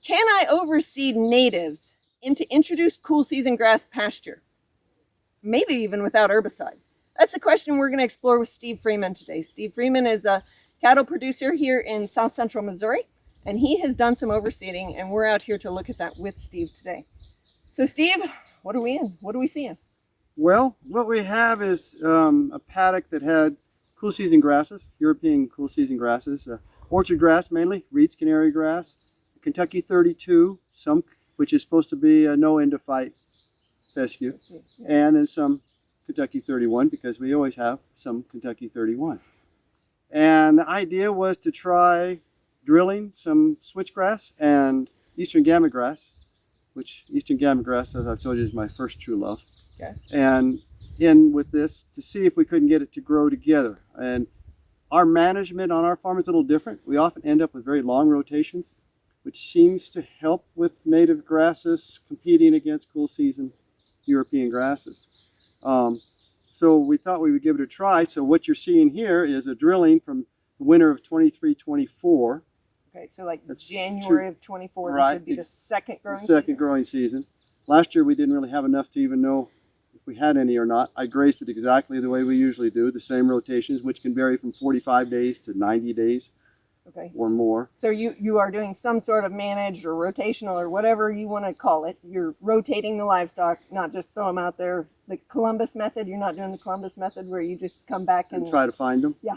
Can I overseed natives into introduced cool season grass pasture? Maybe even without herbicide. That's the question we're going to explore with Steve Freeman today. Steve Freeman is a cattle producer here in South Central Missouri, and he has done some overseeding, and we're out here to look at that with Steve today. So Steve, what are we in? What are we seeing? Well, what we have is a paddock that had cool season grasses, European cool season grasses, orchard grass mainly, Reed's canary grass, Kentucky 32, some which is supposed to be a no end to fight fescue, and then some Kentucky 31 because we always have some Kentucky 31. And the idea was to try drilling some switchgrass and eastern gamma grass, which eastern gamma grass, as I've told you, is my first true love. Okay. And in with this to see if we couldn't get it to grow together. And our management on our farm is a little different. We often end up with very long rotations, which seems to help with native grasses competing against cool season European grasses. So we thought we would give it a try. So what you're seeing here is a drilling from the winter of 23-24. Okay, so like that's January of 24, right, this would be the second growing season? Second growing season. Last year we didn't really have enough to even know if we had any or not. I grazed it exactly the way we usually do, the same rotations, which can vary from 45 days to 90 days. Okay. Or more. So you are doing some sort of managed or rotational or whatever you want to call it. You're rotating the livestock, not just throw them out there. The Columbus method, you're not doing the Columbus method where you just come back and try to find them? Yeah.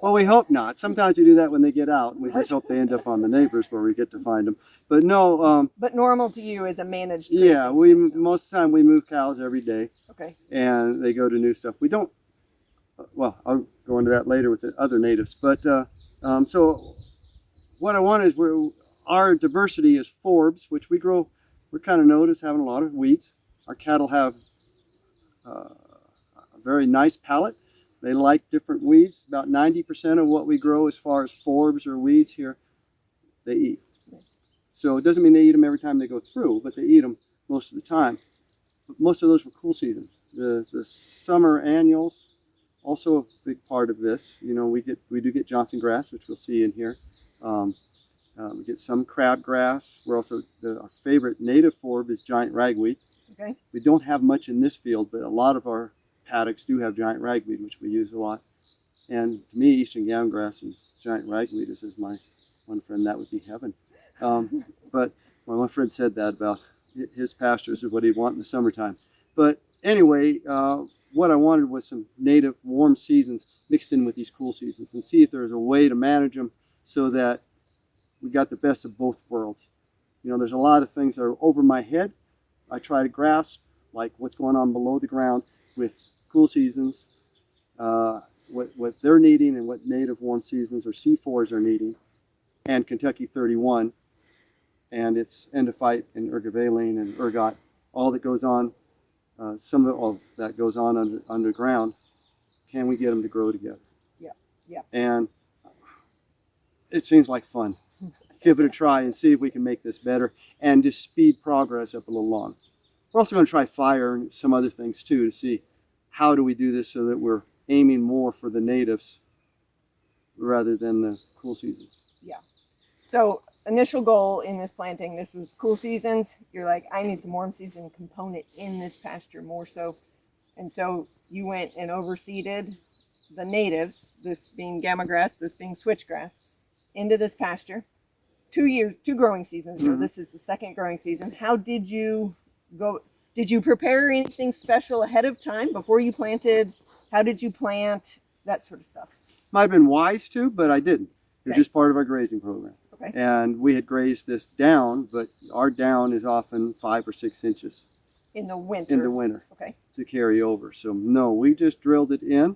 Well, we hope not. Sometimes you do that when they get out. We just hope they end up on the neighbors where we get to find them. But no. But normal to you is a managed. Yeah, most of the time we move cows every day. Okay. And they go to new stuff. We don't. Well, I'll go into that later with the other natives. But so what I want is our diversity is forbs, which we grow. We're kind of known as having a lot of weeds. Our cattle have a very nice palate. They like different weeds. About 90% of what we grow as far as forbs or weeds here, they eat. So it doesn't mean they eat them every time they go through, but they eat them most of the time. But most of those were cool season. The summer annuals, also a big part of this. You know, we do get Johnson grass, which we'll see in here. We get some crabgrass. We're also our favorite native forb is giant ragweed. Okay. We don't have much in this field, but a lot of our paddocks do have giant ragweed, which we use a lot. And to me, eastern gamgrass and giant ragweed is, as my one friend, that would be heaven. But my one friend said that about his pastures is what he'd want in the summertime. But anyway, what I wanted was some native warm seasons mixed in with these cool seasons and see if there's a way to manage them so that we got the best of both worlds. You know, there's a lot of things that are over my head. I try to grasp like what's going on below the ground with cool seasons, what they're needing and what native warm seasons or C4s are needing, and Kentucky 31 and its endophyte and ergovaline and ergot, all that goes on, some of all that goes on underground. Can we get them to grow together? Yeah, yeah. And it seems like fun. Give it a try and see if we can make this better and just speed progress up a little long. We're also going to try fire and some other things too to see how do we do this so that we're aiming more for the natives rather than the cool seasons. Yeah. So initial goal in this planting, this was cool seasons. You're like, I need some warm season component in this pasture more so. And so you went and overseeded the natives, this being gamma grass, this being switchgrass, into this pasture. 2 growing seasons ago. Mm-hmm. This is the second growing season. How did you go? Did you prepare anything special ahead of time before you planted? How did you plant? That sort of stuff. Might have been wise to, but I didn't. It was just part of our grazing program. Okay. And we had grazed this down, but our down is often 5 or 6 inches. In the winter? In the winter. Okay. To carry over. So no, we just drilled it in.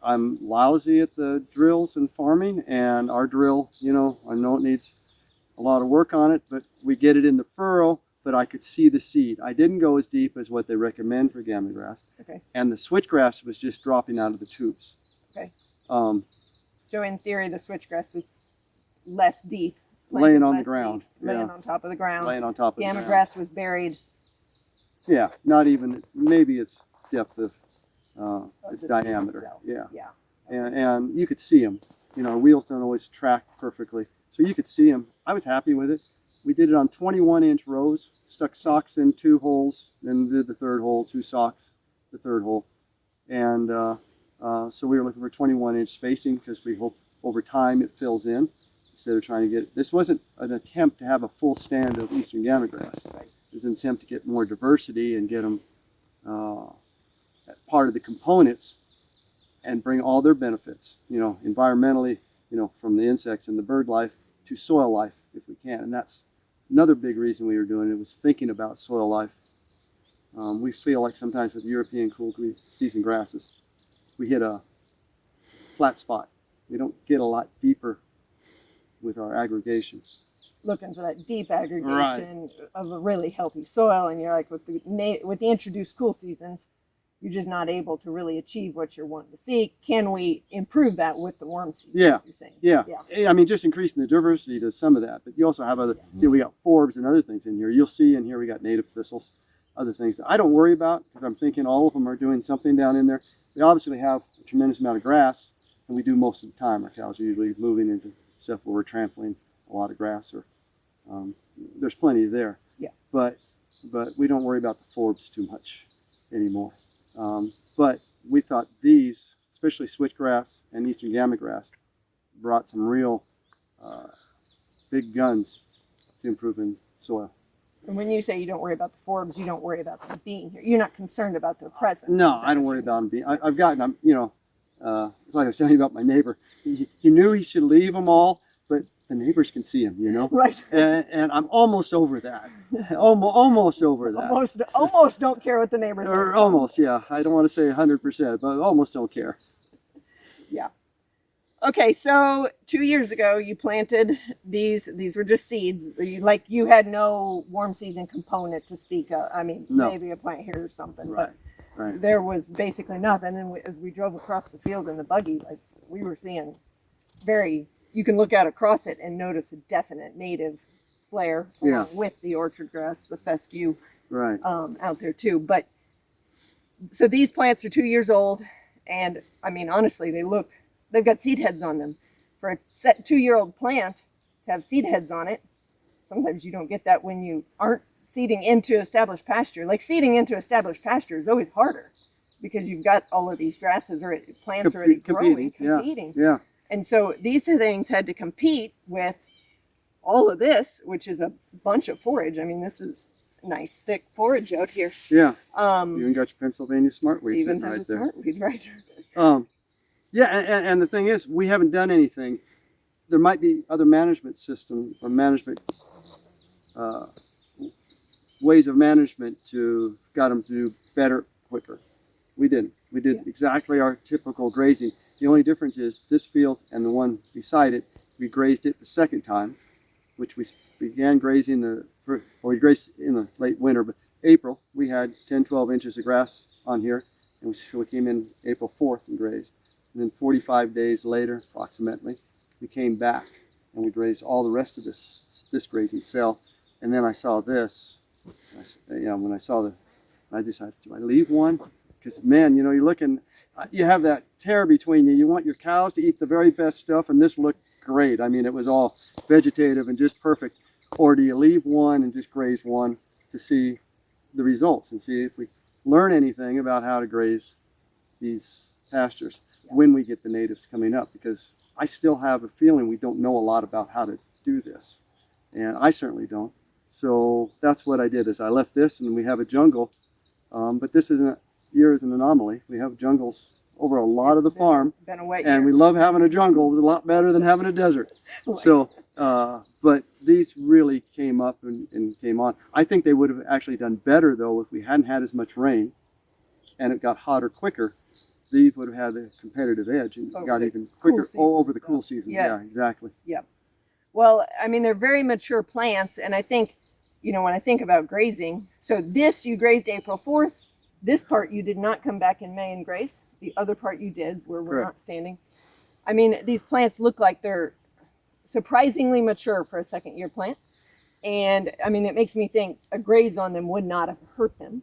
I'm lousy at the drills and farming, and our drill, you know, I know it needs a lot of work on it, but we get it in the furrow, but I could see the seed. I didn't go as deep as what they recommend for gamma grass. Okay. And the switchgrass was just dropping out of the tubes. Okay. So in theory, the switchgrass was less deep. Laying on the ground. Laying on top of the ground. Laying on top of the ground. Gamma grass was buried. Yeah, not even, maybe its depth of its diameter. Yeah. Yeah. And you could see them. You know, our wheels don't always track perfectly. So you could see them. I was happy with it. we did it on 21-inch rows, stuck socks in 2 holes, then did the 3rd hole, 2 socks, the 3rd hole. And so we were looking for 21-inch spacing because we hope over time it fills in instead of trying to get, this wasn't an attempt to have a full stand of eastern gamagrass. It was an attempt to get more diversity and get them part of the components and bring all their benefits, environmentally, from the insects and the bird life to soil life if we can. And that's another big reason we were doing it, was thinking about soil life. We feel like sometimes with European cool season grasses, we hit a flat spot. We don't get a lot deeper with our aggregation. Looking for that deep aggregation of a really healthy soil, and you're like, with the introduced cool seasons, you're just not able to really achieve what you're wanting to see. Can we improve that with the warm season? Yeah, you're saying? Yeah. I mean, just increasing the diversity does some of that, but you also have other, we got forbs and other things in here. You'll see in here we got native thistles, other things that I don't worry about because I'm thinking all of them are doing something down in there. We obviously have a tremendous amount of grass, and we do most of the time. Our cows are usually moving into stuff where we're trampling a lot of grass, or there's plenty there. Yeah. But we don't worry about the forbs too much anymore. But we thought these, especially switchgrass and eastern gamagrass, brought some real big guns to improving soil. And when you say you don't worry about the forbs, you don't worry about them being here. You're not concerned about their presence. No, I don't worry about them being. I've gotten, it's like I was telling you about my neighbor. He knew he should leave them all, but the neighbors can see him, Right. And I'm almost over that. Almost over that. Almost don't care what the neighbors do. Or almost, yeah. I don't want to say 100%, but almost don't care. Yeah. Okay, so 2 years ago you planted these. These were just seeds. You had no warm season component to speak of. I mean, no. Maybe a plant here or something, right. But there was basically nothing. And as we drove across the field in the buggy, we were seeing you can look out across it and notice a definite native flare along with the orchard grass, the fescue, out there too. But so these plants are 2 years old, and I mean, honestly, they've got seed heads on them. For a 2-year-old plant to have seed heads on it, sometimes you don't get that when you aren't seeding into established pasture. Like, seeding into established pasture is always harder because you've got all of these grasses or plants already growing, competing. Yeah. And so these things had to compete with all of this, which is a bunch of forage. I mean, this is nice thick forage out here. Yeah. You even got your Pennsylvania smartweed. Even have a smartweed, right? Yeah, and the thing is, we haven't done anything. There might be other management systems or management ways of management to got them to do better, quicker. We didn't. We did exactly our typical grazing. The only difference is this field and the one beside it, we grazed it the second time, which we began grazing we grazed in the late winter, but April, we had 10, 12 inches of grass on here, and we came in April 4th and grazed. And then 45 days later, approximately, we came back and we grazed all the rest of this grazing cell. And then I saw this. When I saw I decided, do I leave one? Because, man, you're looking, you have that tear between you. You want your cows to eat the very best stuff, and this looked great. I mean, it was all vegetative and just perfect. Or do you leave one and just graze one to see the results and see if we learn anything about how to graze these pastures when we get the natives coming up? Because I still have a feeling we don't know a lot about how to do this, and I certainly don't. So that's what I did, is I left this, and we have a jungle, but this year is an anomaly. We have jungles over a lot of the farm, and we love having a jungle. It was a lot better than having a desert. So but these really came up and came on. I think they would have actually done better, though, if we hadn't had as much rain and it got hotter quicker. These would have had a competitive edge and got even quicker over the cool season. Yes. Yeah, exactly. Yeah. Well, I mean, they're very mature plants, and I think, when I think about grazing, so this you grazed April 4th. This part you did not come back in May and graze. The other part you did, where we're not standing. I mean, these plants look like they're surprisingly mature for a second-year plant. And, I mean, it makes me think a graze on them would not have hurt them.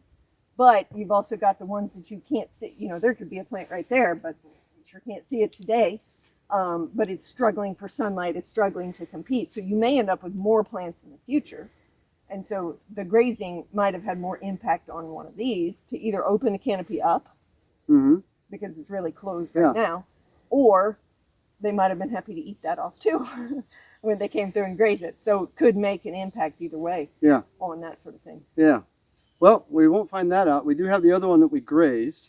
But you've also got the ones that you can't see. There could be a plant right there, but you sure can't see it today. but it's struggling for sunlight, it's struggling to compete. So you may end up with more plants in the future. And so the grazing might have had more impact on one of these to either open the canopy up because it's really closed right now, or they might have been happy to eat that off too when they came through and grazed it. So it could make an impact either way on that sort of thing. Yeah. Well, we won't find that out. We do have the other one that we grazed,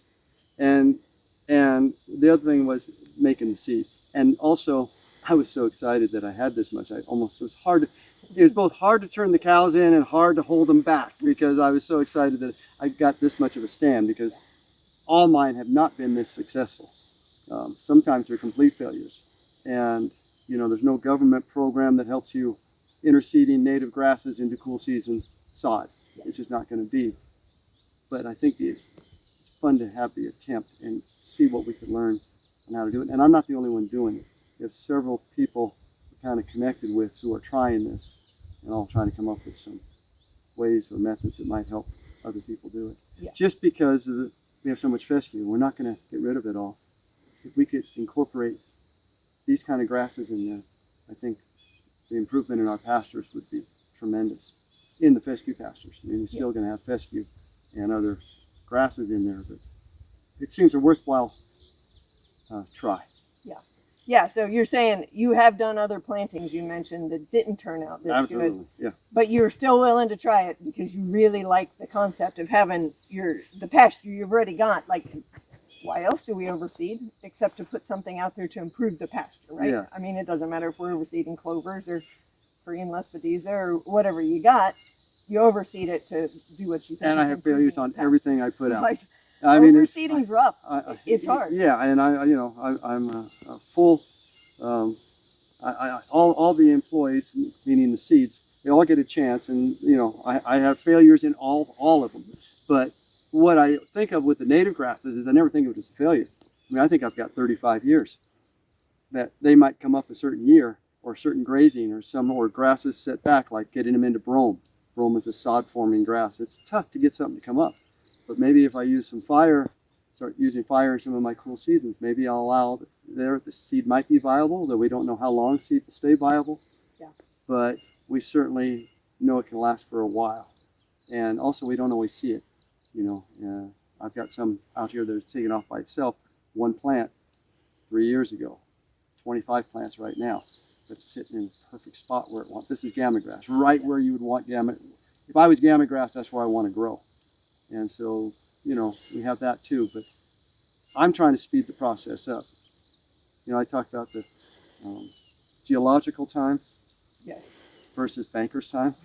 and the other thing was making the seed. And also, I was so excited that I had this much. It was both hard to turn the cows in and hard to hold them back because I was so excited that I got this much of a stand, because all mine have not been this successful. Sometimes they're complete failures. And, there's no government program that helps you interseeding native grasses into cool season sod. It's just not going to be. But I think it's fun to have the attempt and see what we could learn on how to do it. And I'm not the only one doing it. There's several people we're kind of connected with who are trying this, and all trying to come up with some ways or methods that might help other people do it. Yeah. Just because we have so much fescue, we're not going to get rid of it all. If we could incorporate these kind of grasses in there, I think the improvement in our pastures would be tremendous. In the fescue pastures. I mean, you're still going to have fescue and other grasses in there, but it seems a worthwhile try. Yeah, so you're saying you have done other plantings you mentioned that didn't turn out this Absolutely, good. But you're still willing to try it because you really like the concept of having the pasture you've already got. Like, why else do we overseed except to put something out there to improve the pasture, right? Yes. I mean, it doesn't matter if we're overseeding clovers or Korean Lespedeza or whatever you got. You overseed it to do what you think. And I have failures on everything I put out. Like, overseeding's rough. It's hard. Yeah, and I'm a full. All the employees, meaning the seeds, they all get a chance, and I have failures in all of them. But what I think of with the native grasses is I never think of it as a failure. I mean, I think I've got 35 years that they might come up a certain year, or certain grazing, or grasses set back, like getting them into brome. Brome is a sod-forming grass. It's tough to get something to come up. But maybe if I use some fire, start using fire in some of my cool seasons, maybe I'll allow the seed might be viable, though we don't know how long seed will stay viable. Yeah. But we certainly know it can last for a while. And also, we don't always see it. I've got some out here that are taken off by itself. One plant 3 years ago, 25 plants right now. But it's sitting in the perfect spot where it wants. This is gamma grass, right where you would want gamma. If I was gamma grass, that's where I want to grow. And so, we have that too. But I'm trying to speed the process up. I talked about the geological time versus banker's time.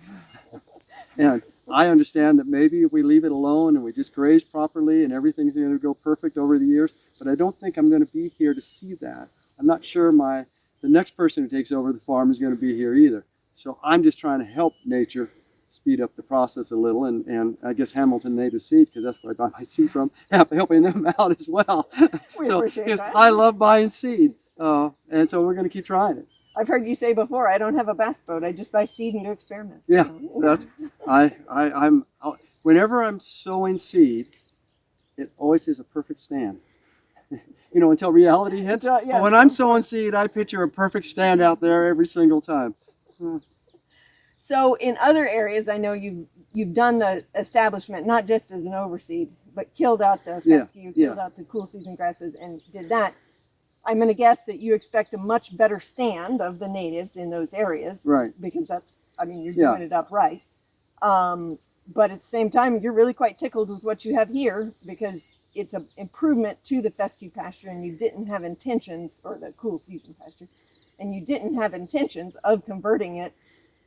And I understand that maybe if we leave it alone and we just graze properly and everything's going to go perfect over the years, but I don't think I'm going to be here to see that. I'm not sure the next person who takes over the farm is going to be here either. So I'm just trying to help nature speed up the process a little, and I guess Hamilton Native Seed, because that's where I buy my seed from, helping them out as well. We appreciate that. I love buying seed, and so we're going to keep trying it. I've heard you say before, I don't have a bass boat. I just buy seed and do experiments. Yeah, I'm whenever I'm sowing seed, it always is a perfect stand. Until reality hits. But when I'm sowing seed, I picture a perfect stand out there every single time. So in other areas, I know you've done the establishment, not just as an overseed, but killed out the fescue, killed out the cool season grasses, and did that. I'm going to guess that you expect a much better stand of the natives in those areas. Right. Because you're doing it up right. But at the same time, you're really quite tickled with what you have here because it's an improvement to the fescue pasture, and you didn't have intentions, or the cool season pasture, and you didn't have intentions of converting it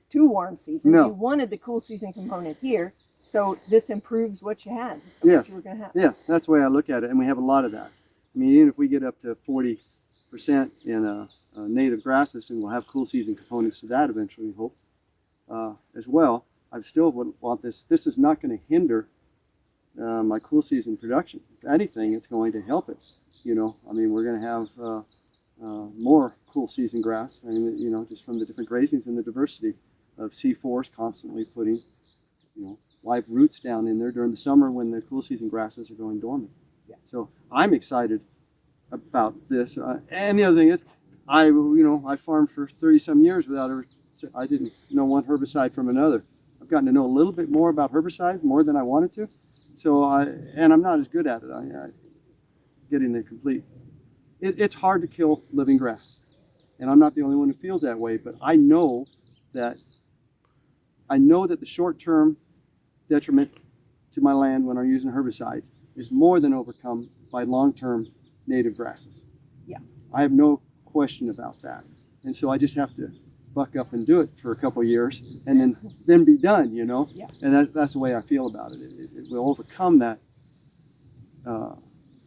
to warm season. No. You wanted the cool season component here, so this improves what you had. Yes. What you were going to have. Yeah, that's the way I look at it, and we have a lot of that. I mean, even if we get up to 40% in native grasses, and we'll have cool season components to that eventually, we hope, as well, I still would want this. This is not going to hinder my cool season production. If anything, it's going to help it. We're going to have more cool season grass. Just from the different grazings and the diversity of C4s constantly putting, live roots down in there during the summer when the cool season grasses are going dormant. Yeah. So I'm excited about this. And the other thing is, I farmed for 30 some years without ever, I didn't know one herbicide from another. I've gotten to know a little bit more about herbicides, more than I wanted to. So and I'm not as good at it. Getting the complete, it's hard to kill living grass. And I'm not the only one who feels that way, but I know that the short-term detriment to my land when I'm using herbicides is more than overcome by long-term native grasses. Yeah. I have no question about that. And so I just have to buck up and do it for a couple of years and then be done, you know? Yeah. And that's the way I feel about it. It will overcome that,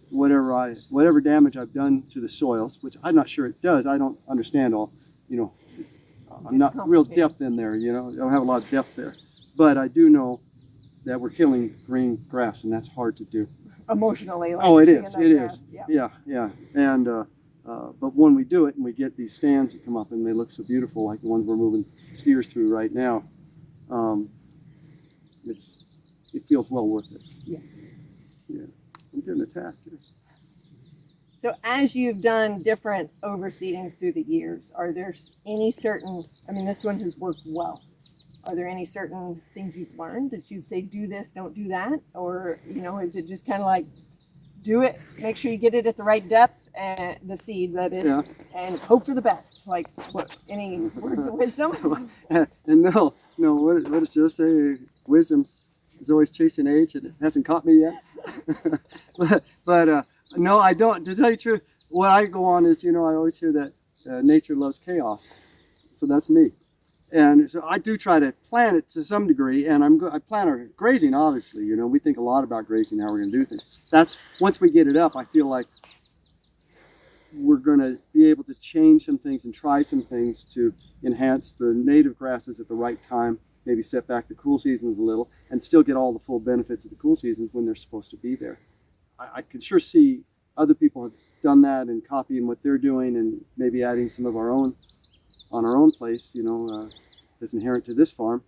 whatever damage I've done to the soils, which I'm not sure it does. I don't understand all, you know, I'm not real depth in there, you know, I don't have a lot of depth there. But I do know that we're killing green grass, and that's hard to do. Emotionally. Like oh, it is. It grass. is. Yeah. And but when we do it and we get these stands that come up and they look so beautiful, like the ones we're moving skiers through right now, it feels well worth it. Yeah. Yeah. I'm getting attacked here. So as you've done different overseedings through the years, are there any certain, I mean, this one has worked well. Are there any certain things you've learned that you'd say, do this, don't do that? Or, you know, is it just kind of like, do it, make sure you get it at the right depth and the seed, that is, and hope for the best? Like, what, any words of wisdom? And no, what does Joe say? Wisdom is always chasing age, and it hasn't caught me yet. but no, I don't. To tell you the truth, what I go on is, you know, I always hear that nature loves chaos. So that's me. And so I do try to plan it to some degree, and I plan our grazing, obviously. You know, we think a lot about grazing, how we're going to do things. That's, once we get it up, I feel like we're going to be able to change some things and try some things to enhance the native grasses at the right time, maybe set back the cool seasons a little, and still get all the full benefits of the cool seasons when they're supposed to be there. I can sure see other people have done that and copying what they're doing and maybe adding some of our own on our own place, you know, that's inherent to this farm.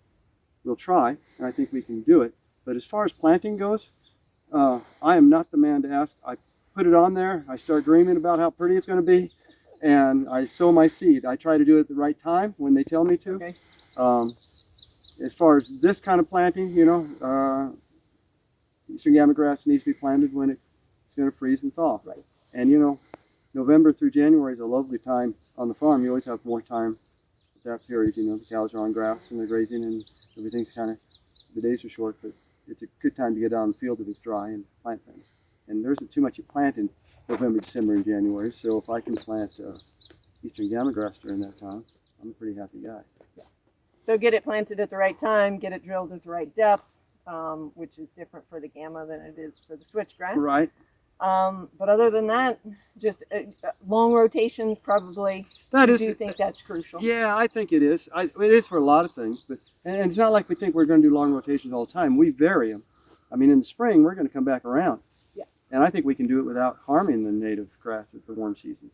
We'll try, and I think we can do it. But as far as planting goes, I am not the man to ask. I put it on there, I start dreaming about how pretty it's going to be, and I sow my seed. I try to do it at the right time when they tell me to. Okay. As far as this kind of planting, you know, Eastern gamma grass needs to be planted when it's going to freeze and thaw. Right. And you know, November through January is a lovely time on the farm. You always have more time at that period. You know, the cows are on grass and they're grazing and everything's kind of, the days are short, but it's a good time to get out in the field if it's dry and plant things. And there isn't too much you plant in November, December, and January. So if I can plant Eastern gamma grass during that time, I'm a pretty happy guy. Yeah. So get it planted at the right time, get it drilled at the right depth, which is different for the gamma than it is for the switchgrass. Right. But other than that, just long rotations probably. That you is, do think that's crucial? Yeah, I think it is. It is for a lot of things, but and it's not like we think we're going to do long rotations all the time. We vary them. I mean, in the spring we're going to come back around. Yeah. And I think we can do it without harming the native grasses, the warm seasons,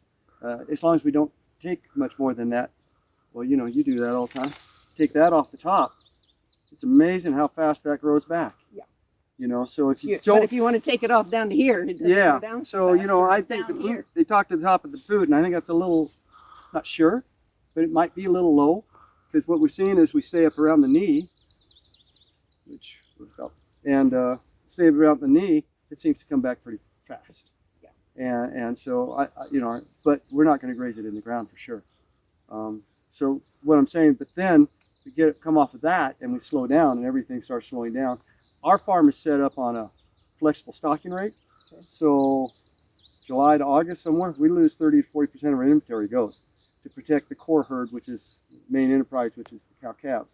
as long as we don't take much more than that. Well, you know, you do that all the time. Take that off the top. It's amazing how fast that grows back. Yeah. You know, so if you don't. But if you want to take it off down to here, it doesn't go down so you know, I think they talk to the top of the boot, and I think that's a little, not sure, but it might be a little low, because what we're seeing is we stay up around the knee, which works out, and stay up around the knee, it seems to come back pretty fast. Yeah. And so you know, but we're not going to graze it in the ground for sure. So what I'm saying, but then we come off of that and we slow down and everything starts slowing down. Our farm is set up on a flexible stocking rate. Okay. So July to August somewhere, we lose 30 to 40% of our inventory goes to protect the core herd, which is main enterprise, which is the cow-calves.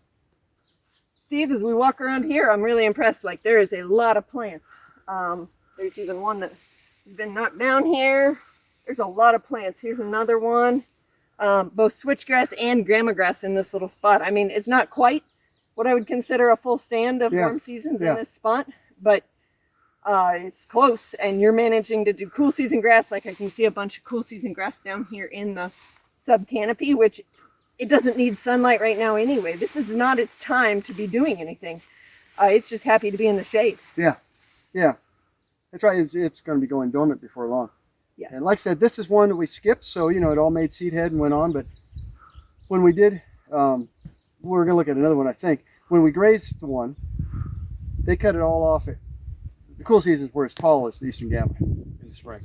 Steve, as we walk around here, I'm really impressed. Like, there is a lot of plants. There's even one that has been knocked down here. There's a lot of plants. Here's another one. Both switchgrass and gamma grass in this little spot. I mean, it's not quite what I would consider a full stand of warm seasons in this spot, but it's close, and you're managing to do cool season grass. Like, I can see a bunch of cool season grass down here in the sub canopy, which it doesn't need sunlight right now anyway. This is not its time to be doing anything. It's just happy to be in the shade. Yeah, that's right. It's going to be going dormant before long. Yes. And like I said, this is one that we skipped, so it all made seed head and went on. But when we did, we're going to look at another one, I think. When we grazed the one, they cut it all off at the cool seasons were as tall as the Eastern Gamma in the spring.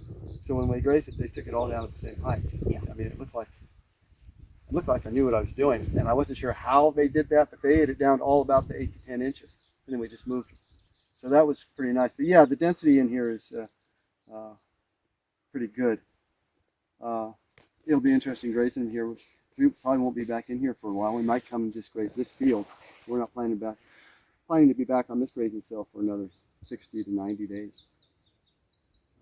So when we grazed it, they took it all down at the same height. Yeah. I mean, it looked like I knew what I was doing, and I wasn't sure how they did that, but they ate it down to all about the 8 to 10 inches, and then we just moved it. So that was pretty nice. But yeah, the density in here is pretty good. It'll be interesting grazing in here. We probably won't be back in here for a while. We might come and just graze this field. We're not planning to be back on this grazing cell for another 60 to 90 days.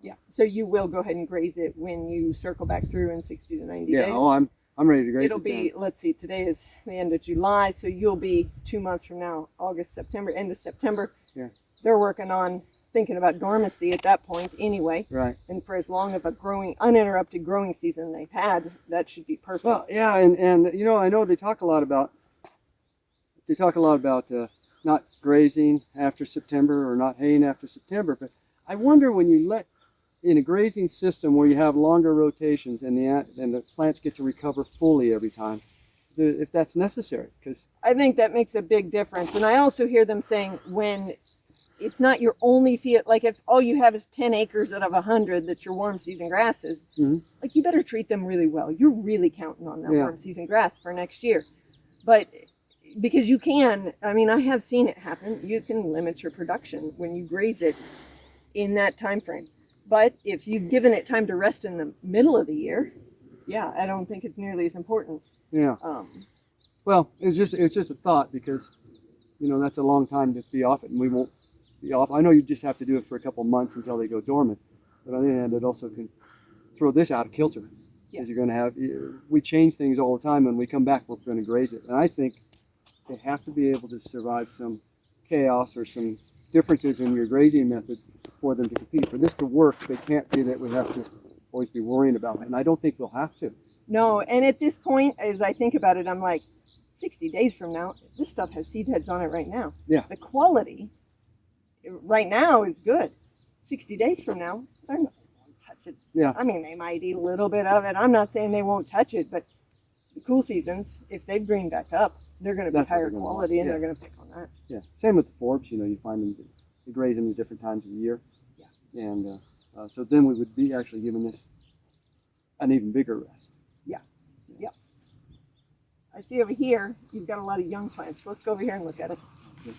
Yeah. So you will go ahead and graze it when you circle back through in 60 to 90 days? Yeah. Oh, I'm ready to graze. It'll be, let's see, today is the end of July, so you'll be 2 months from now, August, September, end of September. Yeah. They're working on thinking about dormancy at that point anyway. Right. And for as long of a uninterrupted growing season they've had, that should be perfect. Well, yeah, and I know they talk a lot about not grazing after September or not haying after September, but I wonder when you let in a grazing system where you have longer rotations and the plants get to recover fully every time, if that's necessary, because I think that makes a big difference. And I also hear them saying when it's not your only field, like if all you have is 10 acres out of 100 that's your warm season grasses, like you better treat them really well. You're really counting on that warm season grass for next year. But because you can, I mean, I have seen it happen. You can limit your production when you graze it in that time frame. But if you've given it time to rest in the middle of the year, yeah, I don't think it's nearly as important. Yeah. Well, it's just a thought, because that's a long time to be off it, and we won't be off. I know you just have to do it for a couple months until they go dormant, but on the other hand, it also can throw this out of kilter, because you're going to have, we change things all the time. When we come back, we're going to graze it, and I think they have to be able to survive some chaos or some differences in your grazing methods for them to compete. For this to work, they can't be that we have to always be worrying about it, and I don't think we'll have to. No, and at this point, as I think about it, I'm like, 60 days from now, this stuff has seed heads on it right now. Yeah. The quality right now is good. 60 days from now, they're not going to touch it. Yeah. I mean, they might eat a little bit of it. I'm not saying they won't touch it, but the cool seasons, if they've greened back up, they're going to be higher quality, and they're going to pick on that. Yeah. Same with the forbs. You find them, you graze them at different times of the year. Yeah. And so then we would be actually giving this an even bigger rest. Yeah. Yeah. I see over here, you've got a lot of young plants. Let's go over here and look at it. Okay.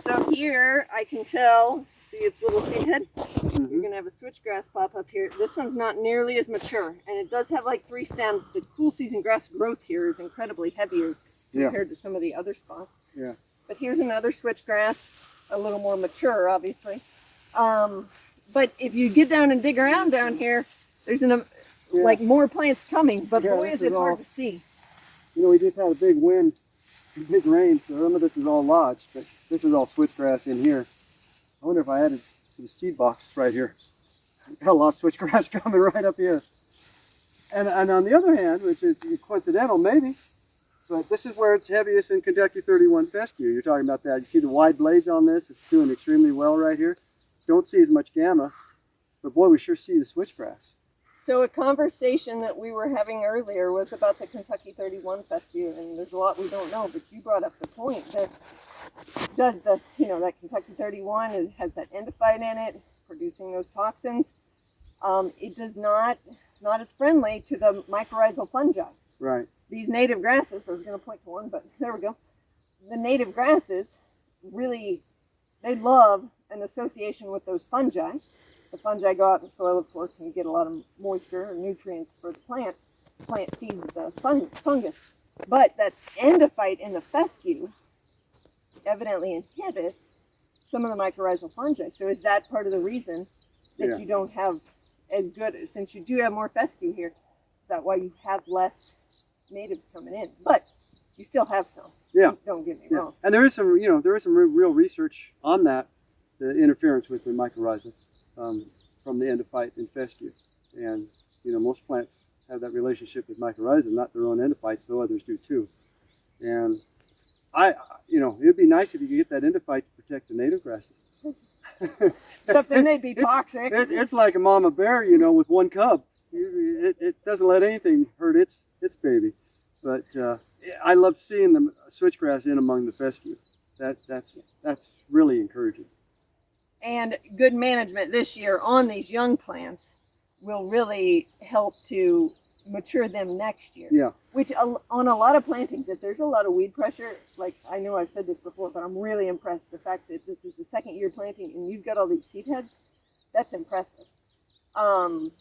So here I can tell, see its little seed head? You're going to have a switchgrass pop up here. This one's not nearly as mature, and it does have like 3 stems. The cool season grass growth here is incredibly heavier compared to some of the other spots. Yeah. But here's another switchgrass, a little more mature, obviously. But if you get down and dig around down here, there's like more plants coming, but boy, is it hard to see. We just had a big wind, big rain, so some of this is all lodged, but this is all switchgrass in here. I wonder if I added to the seed box right here. Got a lot of switchgrass coming right up here. And on the other hand, which is coincidental maybe, but this is where it's heaviest in Kentucky 31 fescue. You're talking about that. You see the wide blades on this? It's doing extremely well right here. Don't see as much gamma, but boy, we sure see the switchgrass. So a conversation that we were having earlier was about the Kentucky 31 fescue, and there's a lot we don't know, but you brought up the point that does that Kentucky 31 has that endophyte in it, producing those toxins. It does not, it's not as friendly to the mycorrhizal fungi. Right. These native grasses, I was going to point to one, but there we go. The native grasses really, they love an association with those fungi. The fungi go out in the soil, of course, and you get a lot of moisture and nutrients for the plant. The plant feeds the fungus. But that endophyte in the fescue evidently inhibits some of the mycorrhizal fungi. So is that part of the reason that you don't have as good, since you do have more fescue here, is that why you have less natives coming in? But you still have some. Yeah. Don't get me wrong. And there is some, real research on that, the interference with the mycorrhiza from the endophyte in fescue. And, most plants have that relationship with mycorrhizas, not their own endophytes, though others do too. And it'd be nice if you could get that endophyte to protect the native grasses. Except then they'd be toxic. It's like a mama bear, with one cub. It doesn't let anything hurt its baby. But I love seeing the switchgrass in among the fescue. That's really encouraging. And good management this year on these young plants will really help to mature them next year. Yeah. Which on a lot of plantings, if there's a lot of weed pressure, like I know I've said this before, but I'm really impressed the fact that this is the second year planting and you've got all these seed heads. That's impressive.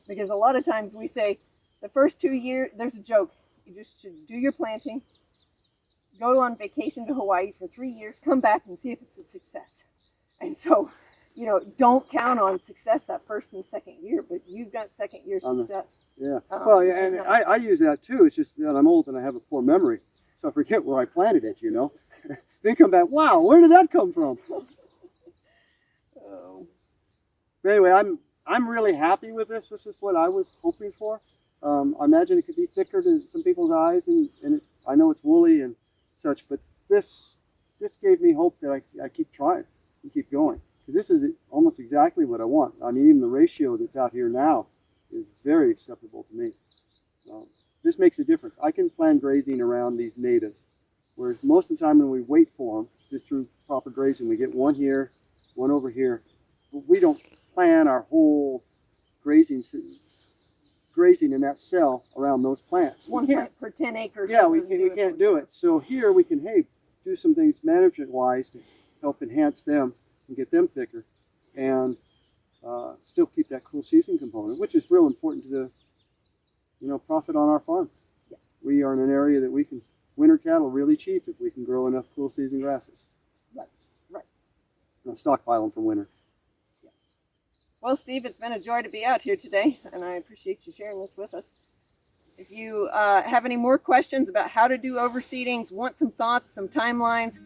Because a lot of times we say the first 2 years, there's a joke. You just should do your planting, go on vacation to Hawaii for 3 years, come back and see if it's a success. And so, don't count on success that first and second year, but you've got second year success. Yeah. And nice. I use that too. It's just that I'm old and I have a poor memory. So I forget where I planted it, Then come back, wow, where did that come from? Oh. But anyway, I'm really happy with this. This is what I was hoping for. I imagine it could be thicker to some people's eyes, and I know it's woolly and such, but this gave me hope that I keep trying and keep going. Because this is almost exactly what I want. I mean, even the ratio that's out here now is very acceptable to me. This makes a difference. I can plan grazing around these natives, whereas most of the time when we wait for them, just through proper grazing, we get one here, one over here. But we don't plan our whole grazing in that cell around those plants. One plant per 10 acres. Yeah, we can't do it. So here we can, do some things management-wise to help enhance them and get them thicker, and still keep that cool season component, which is real important to the, profit on our farm. Yeah. We are in an area that we can winter cattle really cheap if we can grow enough cool season grasses. Right. And stockpile them for winter. Well, Steve, it's been a joy to be out here today, and I appreciate you sharing this with us. If you have any more questions about how to do overseedings, want some thoughts, some timelines,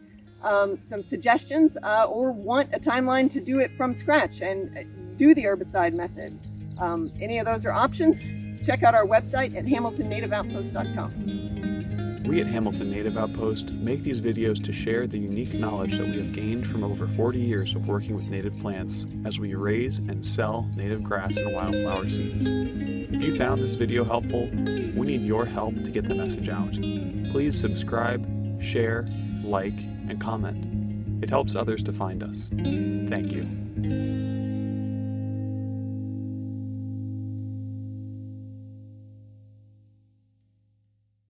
some suggestions, or want a timeline to do it from scratch and do the herbicide method, any of those are options. Check out our website at hamiltonnativeoutpost.com. We at Hamilton Native Outpost make these videos to share the unique knowledge that we have gained from over 40 years of working with native plants as we raise and sell native grass and wildflower seeds. If you found this video helpful, we need your help to get the message out. Please subscribe, share, like, and comment. It helps others to find us. Thank you.